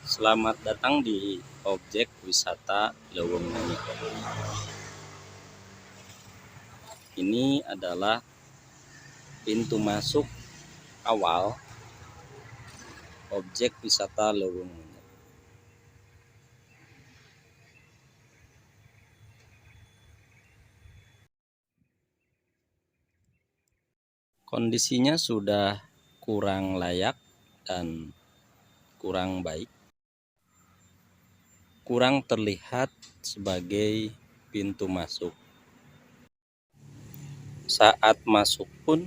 Selamat datang di objek wisata Leuweung Manyik. Ini adalah pintu masuk awal objek wisata Leuweung Manyik. Kondisinya sudah kurang layak dan kurang baik. Kurang terlihat sebagai pintu masuk. Saat masuk pun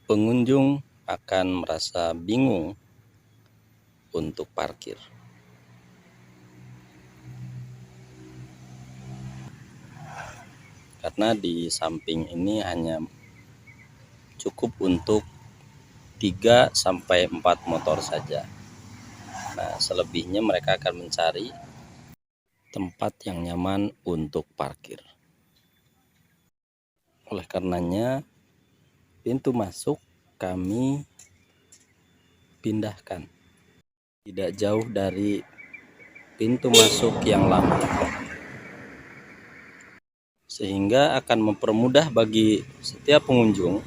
pengunjung akan merasa bingung untuk parkir. Karena di samping ini hanya cukup untuk 3-4 motor saja. Nah, selebihnya mereka akan mencari tempat yang nyaman untuk parkir. Oleh karenanya, pintu masuk kami pindahkan tidak jauh dari pintu masuk yang lama, sehingga akan mempermudah bagi setiap pengunjung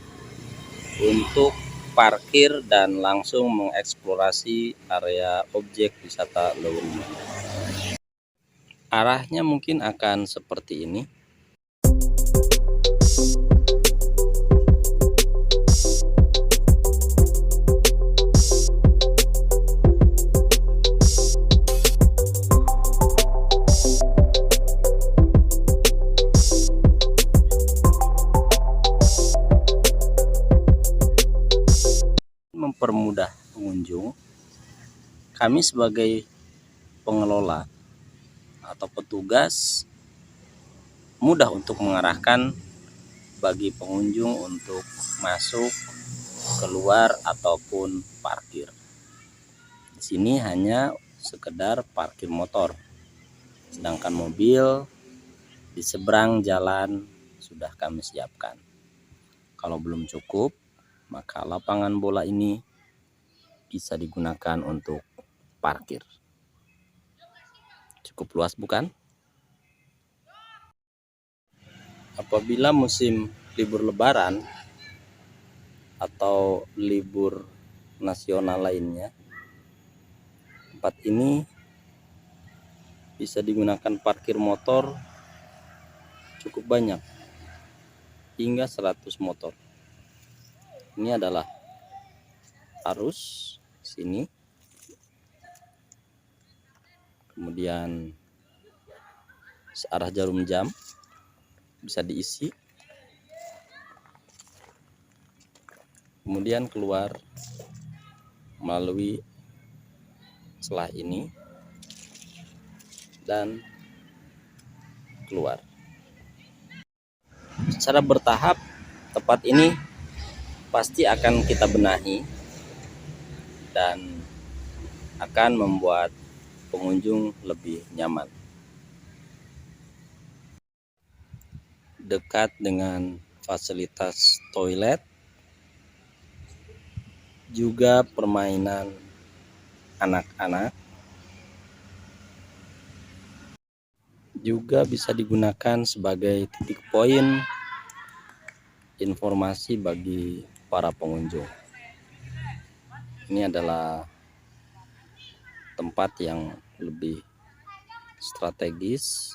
untuk parkir dan langsung mengeksplorasi area objek wisata Leuweung Manyik. Arahnya mungkin akan seperti ini. Mempermudah pengunjung, kami sebagai pengelola atau petugas mudah untuk mengarahkan bagi pengunjung untuk masuk, keluar ataupun parkir. Di sini hanya sekedar parkir motor, sedangkan mobil di seberang jalan sudah kami siapkan. Kalau belum cukup, maka lapangan bola ini bisa digunakan untuk parkir. Cukup luas, bukan? Apabila musim libur Lebaran atau libur nasional lainnya, tempat ini bisa digunakan parkir motor cukup banyak, hingga 100 motor. Ini adalah arus sini, kemudian searah jarum jam bisa diisi, kemudian keluar melalui celah ini dan keluar. Secara bertahap tempat ini pasti akan kita benahi dan akan membuat pengunjung lebih nyaman. Dekat dengan fasilitas toilet, juga permainan anak-anak, juga bisa digunakan sebagai titik poin informasi bagi para pengunjung. Ini adalah tempat yang lebih strategis,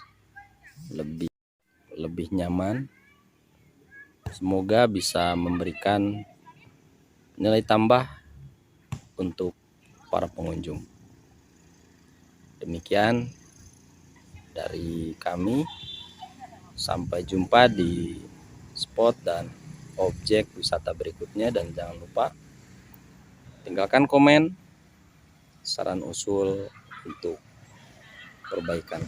lebih nyaman. Semoga bisa memberikan nilai tambah untuk para pengunjung. Demikian dari kami. Sampai jumpa di spot dan objek wisata berikutnya, dan jangan lupa tinggalkan komen, saran usul untuk perbaikan.